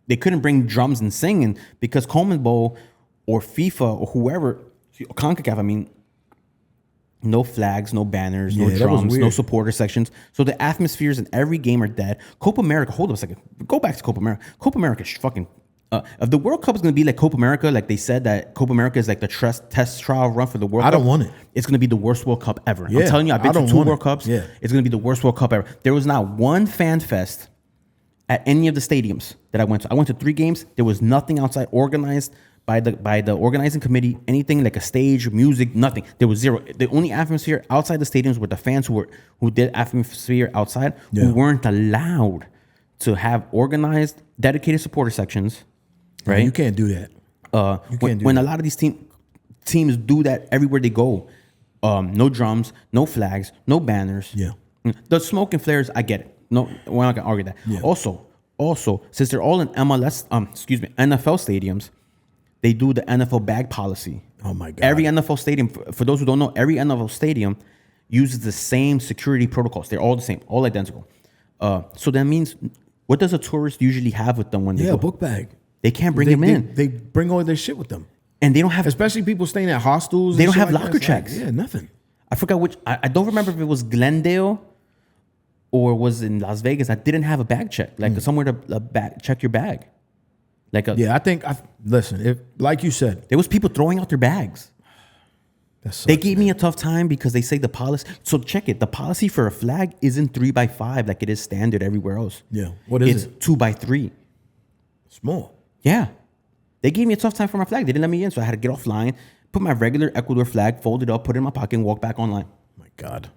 they couldn't bring drums and singing because CONMEBOL or FIFA or whoever, CONCACAF, I mean, no flags, no banners, no drums, no supporter sections. So the atmospheres in every game are dead. Copa America, hold on a second. Go back to Copa America. Copa America is fucking... if the World Cup is going to be like Copa America, like they said that Copa America is like the test trial run for the World Cup. I don't want it. It's going to be the worst World Cup ever. I'm telling you, I've been to 2 World Cups. Yeah. It's going to be the worst World Cup ever. There was not one fan fest at any of the stadiums that I went to. I went to 3 games. There was nothing outside organized by the organizing committee, anything like a stage, music, nothing. There was zero. The only atmosphere outside the stadiums were the fans who did atmosphere outside, who weren't allowed to have organized, dedicated supporter sections. Right? You can't do that. When a lot of these teams do that everywhere they go, no drums, no flags, no banners. Yeah. The smoke and flares, I get it. No, we're not gonna argue that. Yeah. Also, since they're all in NFL stadiums, they do the NFL bag policy. Oh my God. Every NFL stadium, for those who don't know, every NFL stadium uses the same security protocols. They're all the same, all identical. So that means, what does a tourist usually have with them when they go? A book bag. They can't bring them in. They bring all their shit with them. And they don't have... Especially people staying at hostels. They don't have locker checks. Like, nothing. I forgot which... I don't remember if it was Glendale or was in Las Vegas. I didn't have a bag check. Like somewhere to check your bag. I think... Listen, like you said... There was people throwing out their bags. They gave me a tough time because they say the policy... So check it. The policy for a flag isn't 3x5 like it is standard everywhere else. Yeah. What is it? It's 2x3. Small. Yeah. They gave me a tough time for my flag. They didn't let me in, so I had to get offline, put my regular Ecuador flag, fold it up, put it in my pocket, and walk back online. My God.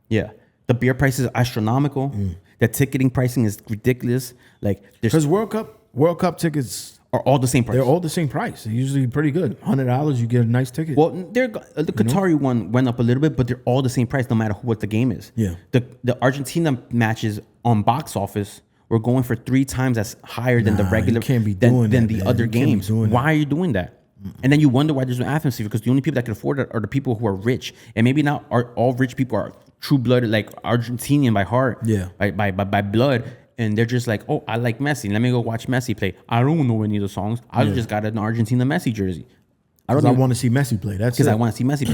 Yeah. The beer prices are astronomical. The ticketing pricing is ridiculous. Like, because World Cup tickets are all the same price. They're all the same price. They're usually pretty good. $100, you get a nice ticket. Well, the Qatari one went up a little bit, but they're all the same price no matter what the game is. Yeah. The Argentina matches on box office were going for 3 times as higher than the regular than the other games. Why are you doing that? And then you wonder why there's no atmosphere, because the only people that can afford it are the people who are rich. And maybe not all rich people are true blooded, like Argentinian by heart, by blood. And they're just like, oh, I like Messi. Let me go watch Messi play. I don't know any of the songs. I just got an Argentina Messi jersey. I want to see Messi play. That's because I want to see Messi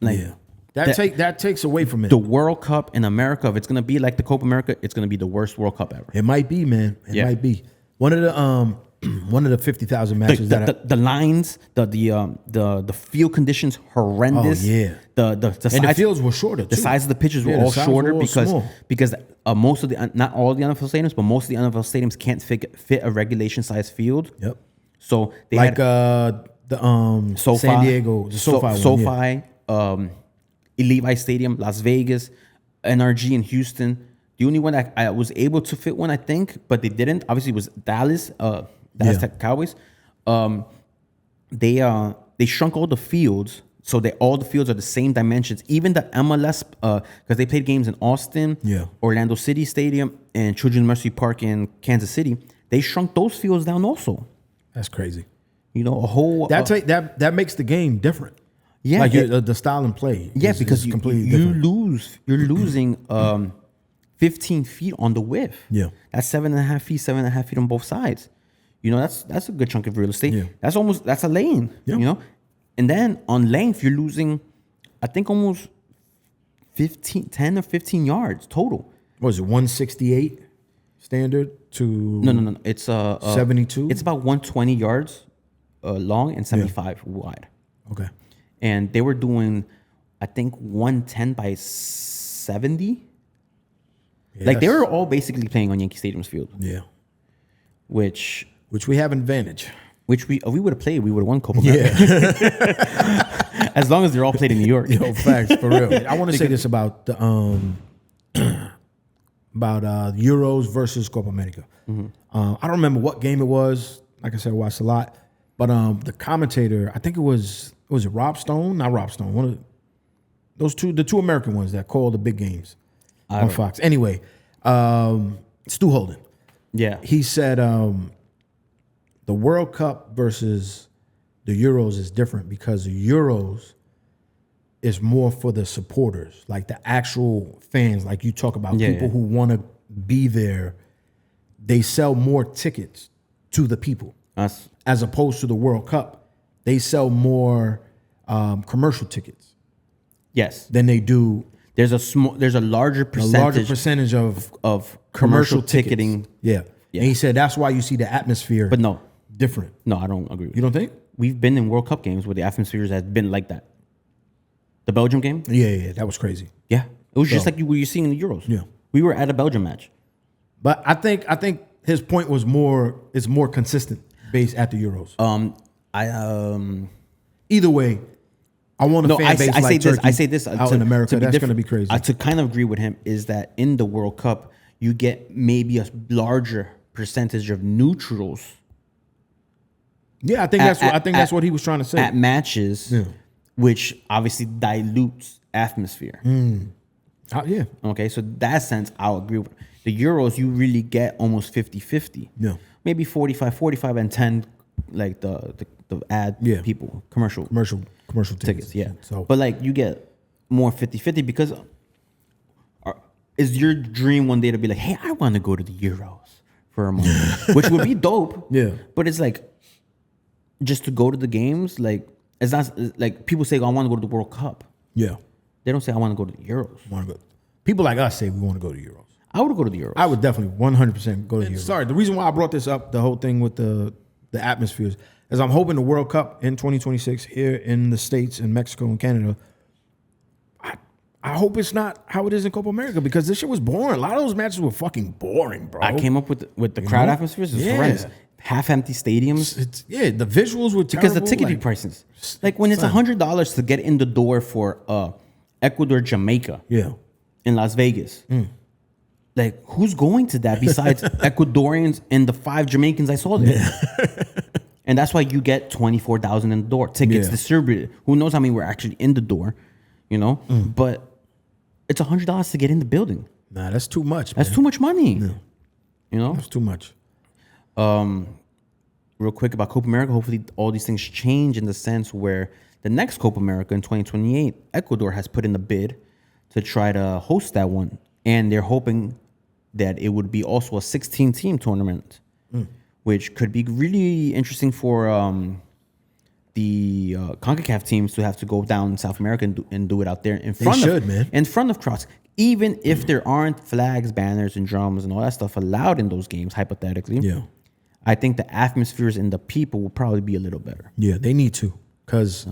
play. That takes away from it. The World Cup in America, if it's gonna be like the Copa America, it's gonna be the worst World Cup ever. It might be, man. It might be. One of the 50,000 matches the lines, the field conditions horrendous. Oh yeah. The fields were shorter too. The size of the pitches were all shorter because most of not all the NFL stadiums, but most of the NFL stadiums can't fit a regulation size field. Yep. So they had SoFi, San Diego, the SoFi, Levi Stadium, Las Vegas, NRG in Houston. The only one that I was able to fit one, I think, but they didn't. Obviously, was Dallas Tech Cowboys. They shrunk all the fields, so all the fields are the same dimensions. Even the MLS, because they played games in Austin, Orlando City Stadium, and Children's Mercy Park in Kansas City. They shrunk those fields down also. That's crazy. You know, a whole that makes the game different. Yeah, like the style and play. Yeah, because you're losing 15 feet on the width. Yeah, that's 7.5 feet, 7.5 feet on both sides. You know, that's a good chunk of real estate. Yeah. That's a lane. Yeah. You know, and then on length you're losing, I think almost 10 or 15 yards total. What is it, 168 standard to? No. It's 72. It's about 120 yards long and 75 wide. Okay. And they were doing, I think, 110 by 70. Yeah, like they were all basically playing on Yankee Stadium's field. Yeah. Which we have an advantage. Which we would have played, we would have won Copa America. Yeah. As long as they're all played in New York. Yo, facts, for real. I want to say this about the Euros versus Copa America. Mm-hmm. I don't remember what game it was. Like I said, I watched a lot. But the commentator, I think it was it Rob Stone? Not Rob Stone. One of the two American ones that call the big games on Fox. Anyway, Stu Holden. Yeah. He said the World Cup versus the Euros is different because the Euros is more for the supporters, like the actual fans, like you talk about, people who want to be there. They sell more tickets to the people. As opposed to the World Cup, they sell more commercial tickets. Yes. Than they do. There's a larger percentage of commercial ticketing. Yeah. And he said that's why you see the atmosphere. But no. Different. No, I don't agree with you. You don't think? We've been in World Cup games where the atmosphere has been like that. The Belgium game? Yeah, that was crazy. Yeah. It was just like what you're seeing in the Euros. Yeah. We were at a Belgium match. But I think his point was more consistent based at the Euros. Either way, I want a fan base like Turkey. I say this out in America. That's going to be crazy. To kind of agree with him is that in the World Cup, you get maybe a larger percentage of neutrals. Yeah, I think that's what he was trying to say. At matches, which obviously dilutes atmosphere. Yeah. Okay, so that sense, I'll agree with. The Euros, you really get almost 50-50. Yeah. Maybe 45 and 10, like the ad people, commercial tickets. Yeah. So, but like you get more 50-50 because is your dream one day to be like, hey, I want to go to the Euros for a moment, which would be dope. Yeah. But it's like, just to go to the games, like, it's not like people say, oh, I want to go to the World Cup. Yeah. They don't say, I want to go to the Euros. People like us say we want to go to the Euros. I would go to the Euros. I would definitely 100% go to the Euros. Sorry, the reason why I brought this up, the whole thing with the atmospheres, is I'm hoping the World Cup in 2026 here in the States, in Mexico and Canada, I hope it's not how it is in Copa America because this shit was boring. A lot of those matches were fucking boring, bro. I came up with the crowd atmospheres. It's horrendous. Half-empty stadiums. The visuals were terrible. Because the ticketing prices. Like when it's $100 to get in the door for Ecuador, Jamaica. Yeah. In Las Vegas. Like, who's going to that besides Ecuadorians and the 5 Jamaicans I saw there? Yeah. And that's why you get 24,000 in the door. Tickets distributed. Who knows how many were actually in the door, you know? But it's $100 to get in the building. Nah, that's too much, man. That's too much money. Yeah. You know? That's too much. Real quick about Copa America, hopefully all these things change in the sense where the next Copa America in 2028, Ecuador has put in a bid to try to host that one. And they're hoping that it would be also a 16-team tournament, which could be really interesting for the CONCACAF teams to have to go down in South America and do it out there in front of crowds. Even if there aren't flags, banners, and drums and all that stuff allowed in those games, hypothetically, I think the atmospheres and the people will probably be a little better. Yeah, they need to because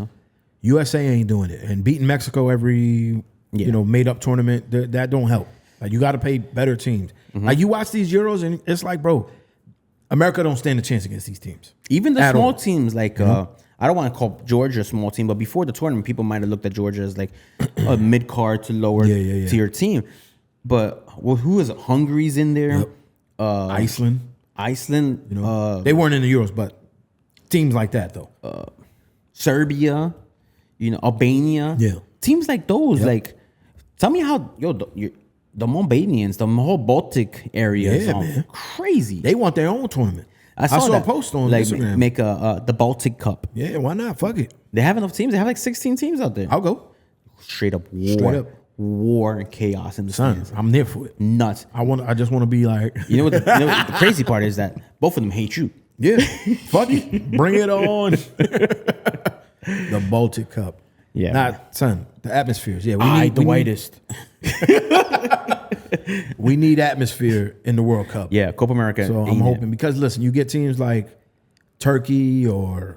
USA ain't doing it. And beating Mexico every made-up tournament, that don't help. Like, you got to pay better teams. Like, you watch these Euros, and it's like, bro, America don't stand a chance against these teams. Even the small teams, like, I don't want to call Georgia a small team, but before the tournament, people might have looked at Georgia as like a mid-card to lower tier team. But who is it? Hungary's in there. Iceland. They weren't in the Euros, but teams like that, though. Serbia, Albania. Yeah. Teams like those, like, tell me how, the Albanians, the whole Baltic area is crazy. They want their own tournament. I saw a post on Instagram. Make the Baltic Cup. Yeah, why not? Fuck it. They have enough teams. They have like 16 teams out there. I'll go. Straight up war and chaos in the stands. I'm there for it. Nuts. I just want to be like. You know what the crazy part is that both of them hate you. Yeah. Fuck it. Bring it on. The Baltic Cup. Yeah. The atmospheres. Yeah. The whitest. We need atmosphere in the World Cup. Yeah, Copa America. So I'm hoping because listen, you get teams like Turkey or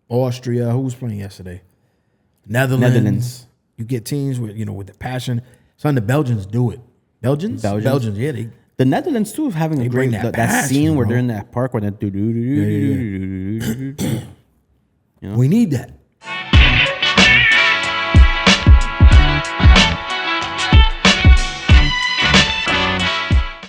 Austria. Who was playing yesterday? Netherlands. You get teams with the passion. The Belgians do it. Belgians. Yeah. The Netherlands too is having a great that scene where they're in that park where they do. We need that.